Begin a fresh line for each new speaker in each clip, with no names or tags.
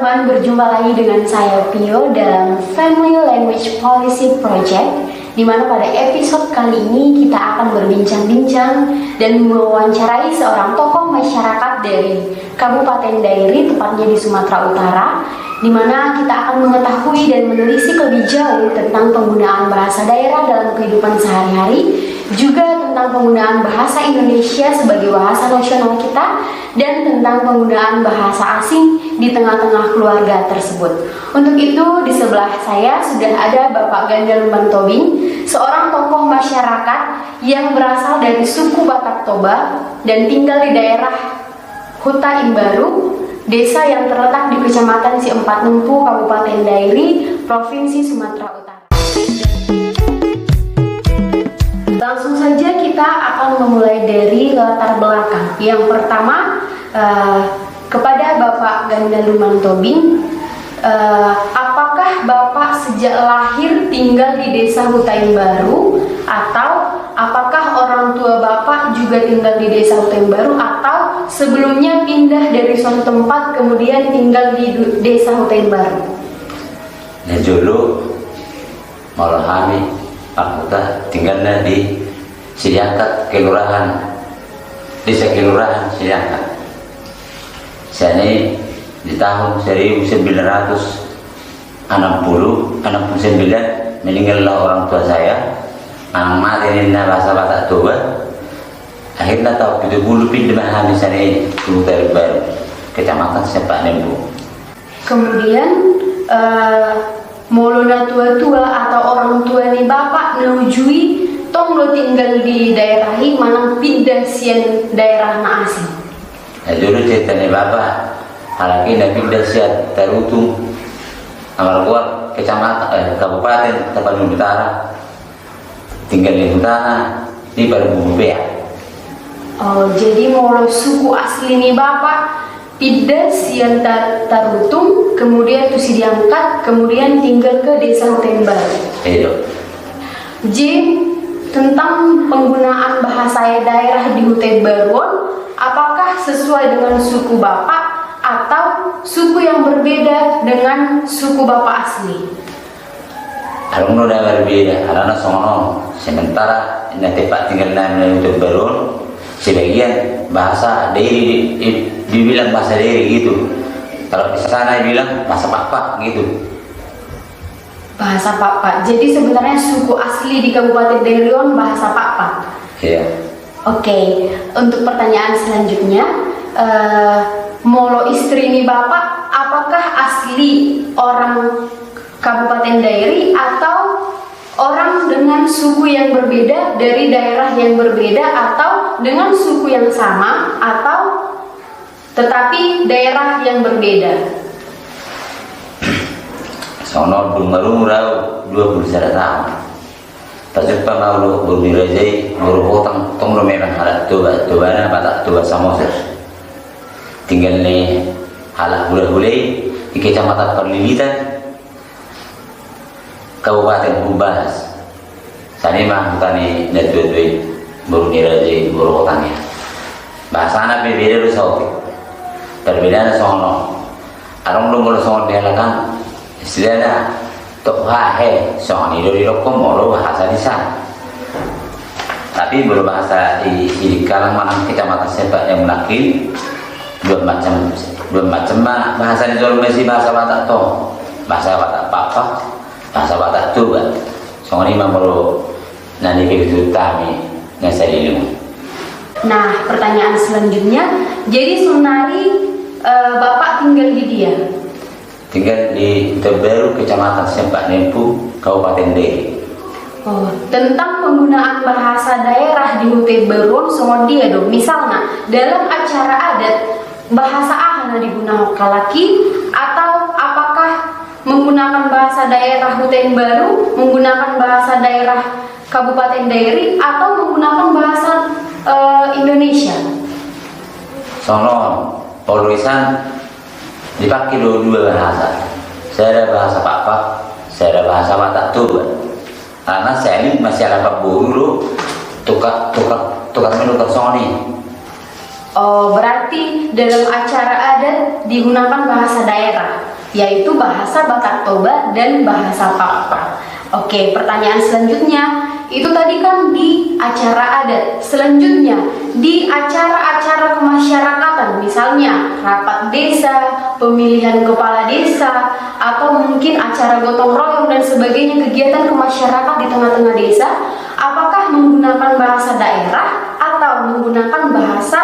teman-teman, berjumpa lagi dengan saya Pio dalam Family Language Policy Project, di mana pada episode kali ini kita akan berbincang-bincang dan mewawancarai seorang tokoh masyarakat dari Kabupaten Dairi, tepatnya di Sumatera Utara, di mana kita akan mengetahui dan menelisik lebih jauh tentang penggunaan bahasa daerah dalam kehidupan sehari-hari, juga tentang penggunaan bahasa Indonesia sebagai bahasa nasional kita, dan tentang penggunaan bahasa asing di tengah-tengah keluarga tersebut. Untuk itu, di sebelah saya sudah ada Bapak Ganda Lumban Tobing, seorang tokoh masyarakat yang berasal dari suku Batak Toba dan tinggal di daerah Huta Imbaru, desa yang terletak di Kecamatan Siempat Nempu, Kabupaten Dairi, Provinsi Sumatera Utara. Langsung saja kita akan memulai dari latar belakang. Yang pertama, kepada Bapak Ganda Lumban Tobing, apakah Bapak sejak lahir tinggal di desa Huta Imbaru, atau apakah orang tua Bapak juga tinggal di desa Huta Imbaru, atau sebelumnya pindah dari suatu tempat kemudian tinggal di desa Huta Imbaru?
Ya dulu Malahami Pak Huta tinggalnya di Siliangkat, Kelurahan, desa Kelurahan Siliangkat. Saya ini di tahun 1969 meninggallah orang tua saya. Anak mati ini bahasa Batak Toba. Akhirnya tahun 70 pindah Mahami sana ini Huta Imbaru, Kecamatan Siempat Nempu.
Kemudian molona tua-tua atau orang tua ni Bapak nujui tong lo tinggal di daerah ini manang pindah sian daerah na asing.
Ya dulu ceritanya Bapak halaki na pindah sian Tarutung amal buat kecamatan Kabupaten Tapanuli Utara, tinggal di utara di baru Bubea.
Oh, jadi molo suku asli ni Bapak pindah sian Tarutung, kemudian tuh si diangkat, kemudian tinggal ke desa Huta Imbaru.
Iya.
Jadi tentang penggunaan bahasa daerah di Huta Imbaru, apakah sesuai dengan suku Bapak atau suku yang berbeda dengan suku Bapak asli?
Alumno udah berbeda, karena sono sementara nanti Pak tinggal di Huta Imbaru, sebagian bahasa Dairi dibilang bahasa Dairi gitu. Kalau di sana bilang bahasa Pak gitu.
Bahasa Pak. Jadi sebenarnya suku asli di Kabupaten Dairi bahasa Pak.
Iya.
Oke, untuk pertanyaan selanjutnya, molo istri ini Bapak, apakah asli orang Kabupaten Dairi atau orang dengan suku yang berbeda dari daerah yang berbeda, atau dengan suku yang sama atau tetapi daerah yang berbeda?
Sono Dumaru rau 21 tahun. Tajukpa maulu bermirajai berhutang tong lo memang halak Toba na Batak Toba Samosir. Tinggal ni halak hulai di Kecamatan Perlilitan, Kabupaten Bubas. Sani mah hutani dan dua-dua bermirajai berhutangnya. Bahasa anak berbeda lu sauti. Perbedaan sono. Arong lu mulai sono dihalakan. Istilahnya tok hahe soal ini rokom molo bahasa di sana. Tapi berbahasa di kalangan mana Kecamatan Siempat yang melakin dua macam bahasa di Solo masih bahasa Batak toh, bahasa Batak Papa, bahasa Batak Toba. Soal ini memang nanti begitu kami ngasih ilmu.
Nah, pertanyaan selanjutnya, jadi Sunari Bapak tinggal di dia?
Tinggal di Huta Imbaru, Kecamatan Siempat Nempu, Kabupaten Dairi.
Oh, tentang penggunaan bahasa daerah di Huta Imbaru sama dia dong. Misalnya dalam acara adat bahasa ahana digunakan kalaki, atau apakah menggunakan bahasa daerah Huta Imbaru, menggunakan bahasa daerah Kabupaten Dairi, atau menggunakan bahasa Indonesia?
Sono penulisan dipakai dua bahasa. Saya ada bahasa Papa, saya ada bahasa Batak Toba. Karena saya ini masih ada Pak dulu tukar menukar Sony.
Oh, berarti dalam acara adat digunakan bahasa daerah. yaitu bahasa Batak Toba dan bahasa Papa. Oke, pertanyaan selanjutnya, itu tadi kan di acara adat. Selanjutnya, di acara-acara kemasyarakatan, misalnya rapat desa, pemilihan kepala desa, atau mungkin acara gotong royong dan sebagainya, kegiatan kemasyarakatan di tengah-tengah desa, apakah menggunakan bahasa daerah atau menggunakan bahasa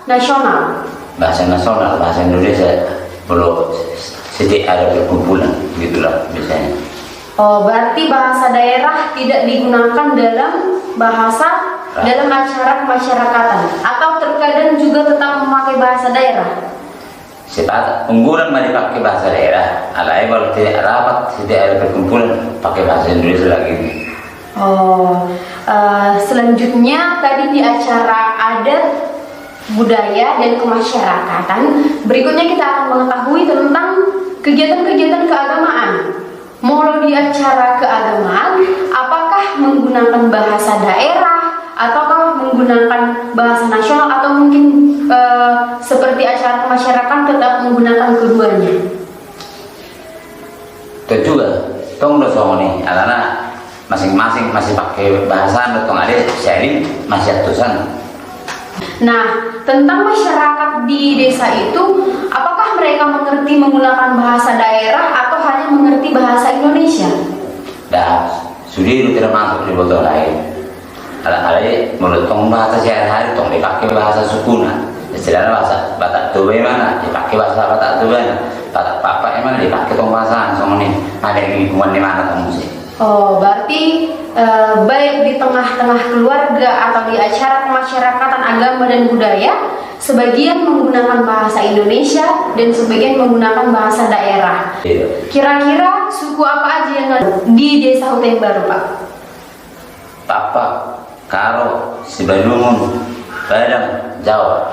nasional?
Bahasa nasional, bahasa Indonesia, belum setiap ada perkumpulan, gitulah biasanya.
Oh, berarti bahasa daerah tidak digunakan dalam dalam acara kemasyarakatan, atau terkadang juga tetap memakai bahasa daerah?
Sepakat, unggulan mari pakai bahasa daerah, alai kalau tidak rapat, tidak ada perkumpulan, pakai bahasa Indonesia lagi.
Oh, selanjutnya tadi di acara adat, budaya, dan kemasyarakatan, berikutnya kita akan mengetahui tentang kegiatan-kegiatan keagamaan. Mau di acara keagamaan, apakah menggunakan bahasa daerah ataukah menggunakan bahasa nasional, atau mungkin seperti acara kemasyarakatan tetap menggunakan keduanya?
Itu juga, tong udah soal nih, karena masing-masing masih pakai bahasa, tong ada sharing masih atusan.
Nah, tentang masyarakat di desa itu, apakah mereka mengerti menggunakan bahasa daerah atau hanya mengerti bahasa Indonesia?
Dah, sudah itu tidak masuk di botol lain. Alai menurut tong bahasa sehari-hari, tong dipakai bahasa sukuna. Istilahnya bahasa Batak Toba mana, dipakai bahasa Batak Toba. Batak Papa emang dipakai tong bahasa, soalnya nih ada lingkungan di mana tong sih.
Oh, berarti baik di tengah-tengah keluarga atau di acara kemasyarakatan agama dan budaya, sebagian menggunakan bahasa Indonesia dan sebagian menggunakan bahasa daerah. Kira-kira suku apa aja yang ada di Desa Hutai Baru, Pak?
Papa, Karo, Sibalumun, Padang, Jawa.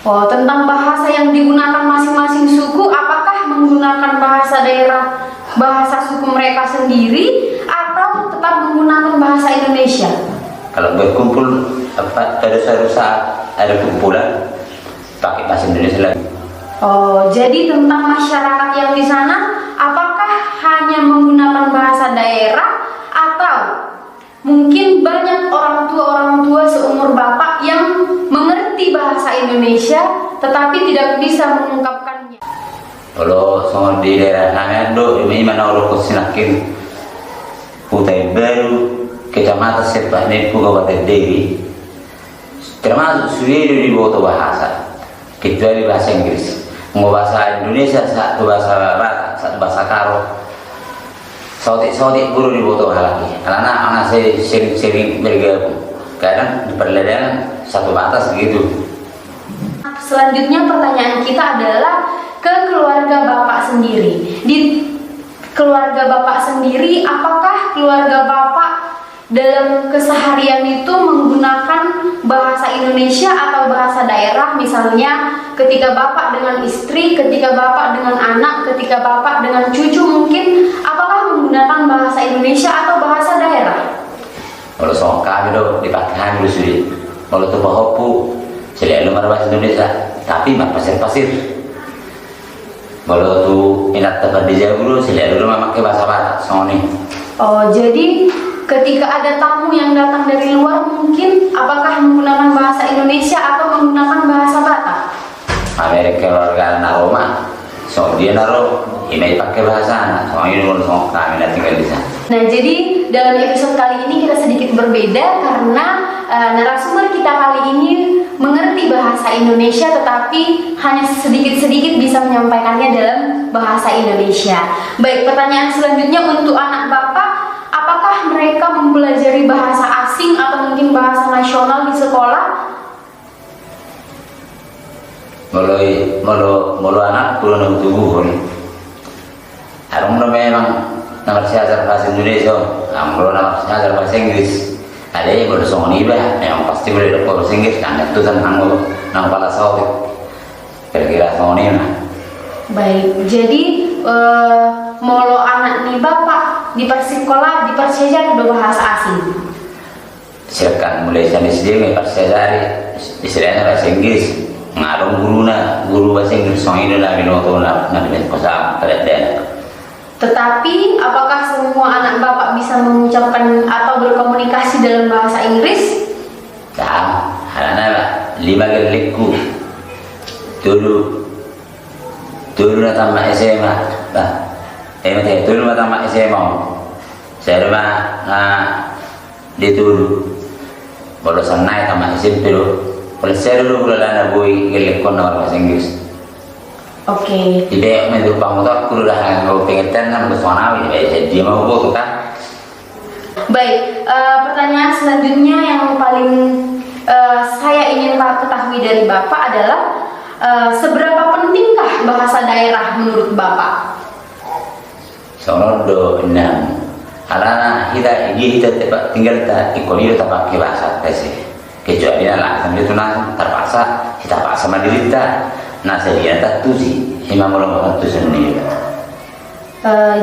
Oh, tentang bahasa yang digunakan masing-masing suku, apakah menggunakan bahasa daerah, bahasa suku mereka sendiri, atau tetap menggunakan bahasa Indonesia?
Kalau berkumpul pada ada kumpulan pakai bahasa Indonesia lagi.
Oh, jadi tentang masyarakat yang di sana, apakah hanya menggunakan bahasa daerah atau mungkin banyak orang tua seumur Bapak yang mengerti bahasa Indonesia tetapi tidak bisa mengungkapkannya?
Kalau soal di daerah Nangado, ini mana orang kusinakin Hutai Baru, Kecamatan Sepanepu, Kabupaten Dewi, termasuk sudah di bawah bahasa, kecuali bahasa Inggris. Mau bahasa Indonesia satu bahasa Batak, satu bahasa Karo. Sautik guru di bawah lagi. Karena anak saya sering bergabung. Kadang di perledangan satu batas gitu.
Selanjutnya pertanyaan kita adalah ke keluarga Bapak sendiri. Di keluarga Bapak sendiri, apakah keluarga Bapak dalam keseharian itu menggunakan bahasa Indonesia atau bahasa daerah? Misalnya ketika Bapak dengan istri, ketika Bapak dengan anak, ketika Bapak dengan cucu mungkin, apakah menggunakan bahasa Indonesia atau bahasa daerah?
Kalau soal kami itu dipakai hamil sudah. Kalau tuh bahopu, selalu bahasa Indonesia, tapi pasir-pasir. Kalau tuh ingat tempat di Jawa dulu, selalu memakai bahasa Batak, soalnya.
Oh, jadi ketika ada tamu yang datang dari luar, mungkin apakah menggunakan bahasa Indonesia atau menggunakan bahasa Batak?
Amerika keluarga Naroma, so dia naruh ini pakai bahasa anak, soalnya ini kalau kami tinggal di sana.
Nah, jadi dalam episode kali ini kita sedikit berbeda karena narasumber kita kali ini mengerti bahasa Indonesia tetapi hanya sedikit-sedikit bisa menyampaikannya dalam bahasa Indonesia. Baik, pertanyaan selanjutnya untuk anak Bapak, apakah mereka mempelajari bahasa asing atau mungkin bahasa nasional di sekolah?
Mulu anak pulang tubuh ni. Harus memang nama saya bahasa Indonesia, mulu nama saya bahasa Inggris. Ada yang bersama ni bah, yang pasti boleh dapat bahasa Inggris. Anda tu tentang nama kepala sautik. Kira-kira sama ni lah.
Baik, jadi mulu anak ni Bapak di persekolah dipersejari bahasa asing.
Silakan mulai sana sendiri, persejari istilahnya bahasa Inggris. ngarong guru bahasa Inggris song ini lah binoto na kosa terden.
Tetapi apakah semua anak Bapak bisa mengucapkan atau berkomunikasi dalam bahasa Inggris?
Dah, harana 5 gelikku. Dulu na tamat SMA. Bah. Dulu na tamat SMA. Saya di dulu. Baru sanai tamat SMP dulu. Kalau saya dulu bulan boy gelik kon bahasa Inggris.
Oke.
Tidak menurut pamotor aku udah nggak pengen kan bersama jadi dia mau buat kan.
Baik, pertanyaan selanjutnya yang paling saya ingin ketahui dari Bapak adalah seberapa pentingkah bahasa daerah menurut Bapak?
Soalnya do enam. Alana kita tinggal kita ikoni kita pakai bahasa sih. Kecuali langsung itu terpaksa kita paksa mandiri kita. Nah saya tak tuh sih, imam ulama itu sendiri.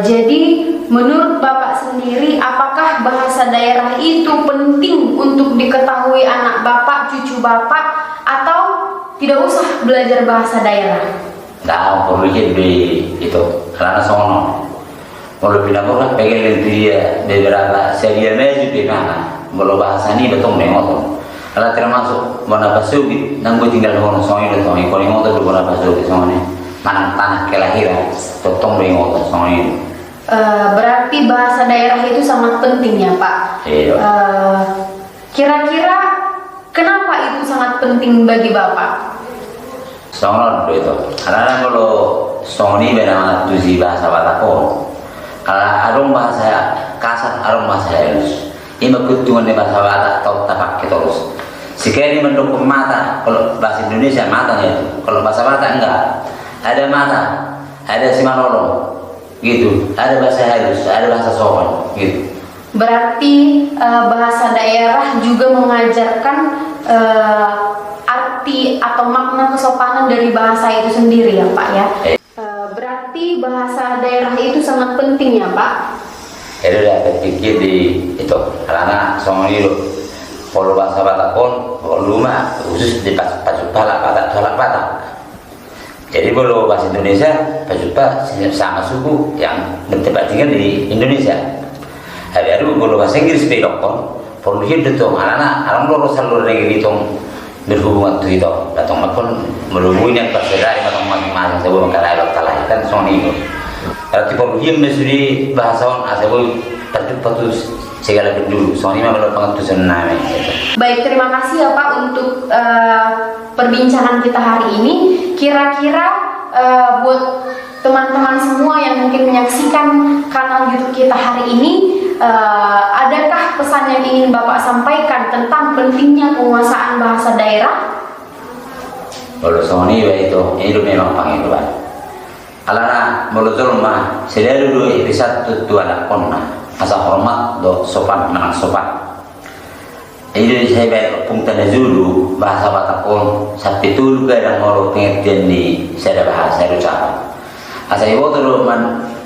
Jadi menurut Bapak sendiri, apakah bahasa daerah itu penting untuk diketahui anak Bapak, cucu Bapak, atau tidak usah belajar bahasa daerah?
Nah, perlu jadi itu karena sono. Kalau pindah orang pengen dia beberapa serialnya juga mana, kalau bahasa ini betul memang. Kalau termasuk mana pasuki, nanggu tinggal orang songi dan songi. Kalau yang itu mana pasuki songi, mana tanah kelahiran, totong dengan orang songi.
Berarti bahasa daerah itu sangat penting ya Pak.
Iya.
Kira-kira kenapa itu sangat penting bagi Bapak?
Songi itu. Karena kalau songi benar tuh bahasa Batakon. Kalau arung bahasa kasar, arung bahasa halus. Ini keuntungan di bahasa Batak atau tapak terus. Sekali mendukung mata, kalau bahasa Indonesia matanya itu, kalau bahasa Batak enggak. Ada mata, ada simanolong, gitu. Ada bahasa halus, ada bahasa sopan, gitu.
Berarti bahasa daerah juga mengajarkan arti atau makna kesopanan dari bahasa itu sendiri ya Pak ya. Berarti bahasa daerah itu sangat penting ya Pak.
Itu udah terpikir di itu karena soalnya itu kalau bahasa Batakon rumah khusus di Pacupala Batak. Jadi kalau bahasa Indonesia Pacupala sama suku yang bertempat tinggal di Indonesia. Hari itu kalau bahasa Inggris bedokon perlu hidup tuh karena orang luar seluruh negeri itu berhubungan tuh itu datang maupun melubui yang persedari matang masing-masing sebelum kalau kan soalnya itu. Kalau tipe ruhim mesuri bahasa asal patu segala dulu soalnya memang pengatusan nama.
Baik, terima kasih ya Pak untuk perbincangan kita hari ini. Kira-kira buat teman-teman semua yang mungkin menyaksikan kanal YouTube kita hari ini, adakah pesan yang ingin Bapak sampaikan tentang pentingnya penguasaan bahasa daerah?
Kalau soalnya itu memang panggilan. Alana menurut mah saya dulu episode tujuan lakon asa hormat do sopan menang sopan. Ini saya bayar punten dulu bahasa Batakon sampai dulu kadang orang pengertian di saya bahasa ucapan. Asa ibu tu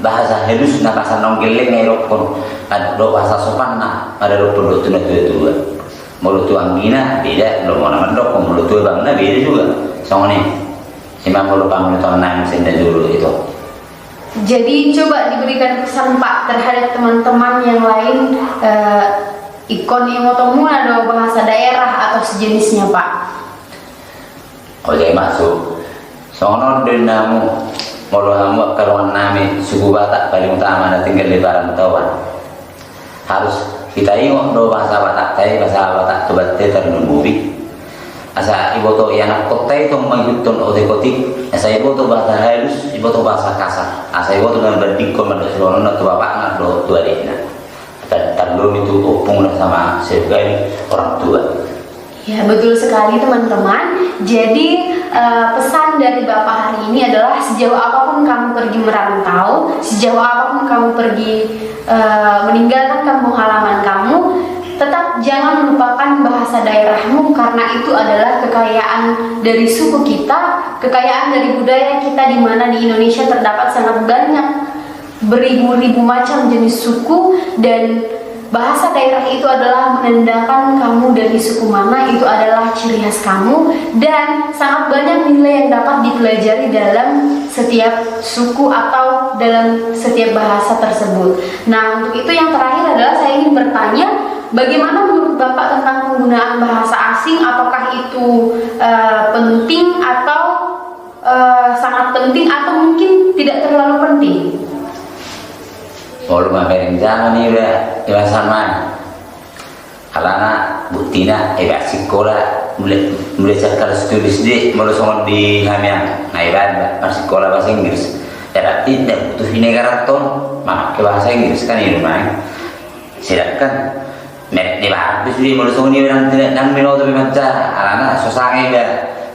bahasa halus na bahasa nonggeleng ngerokon ada bahasa sopan ada pun tu tu. Mulut tu anggina beda lo mana mandok mulut tu bangna beda juga. Soalnya Imam perlu pamulutan nang senda dulu itu.
Jadi coba diberikan pesan Pak terhadap teman-teman yang lain ikon yang otomu ada bahasa daerah atau sejenisnya Pak.
Oh jadi masuk. Sono denamu mulu hamu karuan nami suku Batak paling utama ada tinggal di Barantawan. Harus kita ingat do bahasa Batak, tapi bahasa Batak coba ternububi. Asa ibu tu yang kota itu mengikuti otik-otik. Asa ibu tu bahasa halus, ibu tu bahasa kasar. Asa ibu tu dengan berdikon berdasarkan nak tu bapak nak do tua dia. Terlum itu opung sama sebagai orang tua.
Ya betul sekali teman-teman. Jadi pesan dari Bapak hari ini adalah sejauh apapun kamu pergi merantau, sejauh apapun kamu pergi meninggalkan kampung halaman kamu, tetap jangan melupakan bahasa daerahmu karena itu adalah kekayaan dari suku kita, kekayaan dari budaya kita di mana di Indonesia terdapat sangat banyak beribu-ribu macam jenis suku dan bahasa daerah itu adalah menandakan kamu dari suku mana, itu adalah ciri khas kamu, dan sangat banyak nilai yang dapat dipelajari dalam setiap suku atau dalam setiap bahasa tersebut. Nah, untuk itu yang terakhir adalah saya ingin bertanya, bagaimana menurut Bapak tentang penggunaan bahasa asing? Apakah itu penting atau sangat penting atau mungkin tidak terlalu penting?
Kalau main zaman ini udah sama. Kalau anak butina, sekolah mulai cakap tulis di, mulai soal di Hamiang, ibarat masih sekolah bahasa Inggris. Jadi tidak butuh negara ton, maka bahasa Inggris kan ini main. Sedangkan mereka di barat itu mulai soal ini orang tidak nang minum tapi macam, anak susahnya dia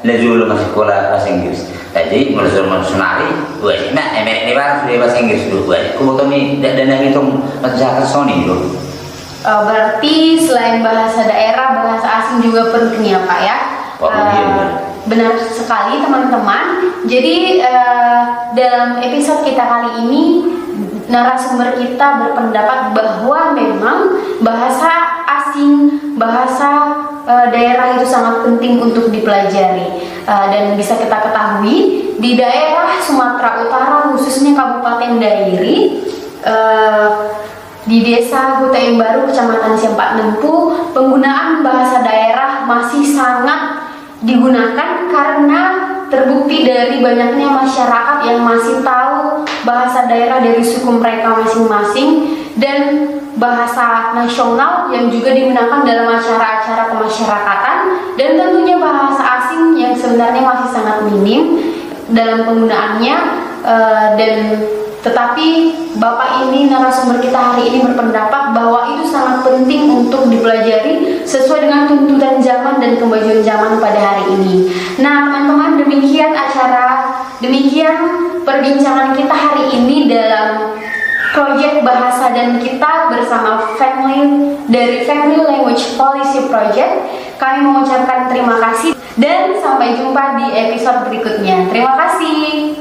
lejul masih sekolah bahasa Inggris. Jadi mulai soal sunari, buat mana mereka di barat sudah bahasa Inggris dulu. Buat kebetulan ini dan itu macam Sony dulu.
Berarti selain bahasa daerah, bahasa asing juga penting ya Pak ya? Benar sekali teman-teman. Jadi dalam episode kita kali ini narasumber kita berpendapat bahwa memang bahasa asing, bahasa daerah itu sangat penting untuk dipelajari. Dan bisa kita ketahui di daerah Sumatera Utara, khususnya Kabupaten Dairi, di Desa Hutai Baru, Kecamatan Siampak Nempu, penggunaan bahasa daerah masih sangat digunakan karena terbukti dari banyaknya masyarakat yang masih tahu bahasa daerah dari suku mereka masing-masing dan bahasa nasional yang juga digunakan dalam acara-acara kemasyarakatan, dan tentunya bahasa asing yang sebenarnya masih sangat minim dalam penggunaannya, dan tetapi Bapak ini, narasumber kita hari ini, berpendapat bahwa itu sangat penting untuk dipelajari sesuai dengan tuntutan zaman dan kemajuan zaman pada hari ini. Nah teman-teman, demikian perbincangan kita hari ini dalam proyek bahasa dan kita bersama dari Family Language Policy Project. Kami mengucapkan terima kasih dan sampai jumpa di episode berikutnya. Terima kasih.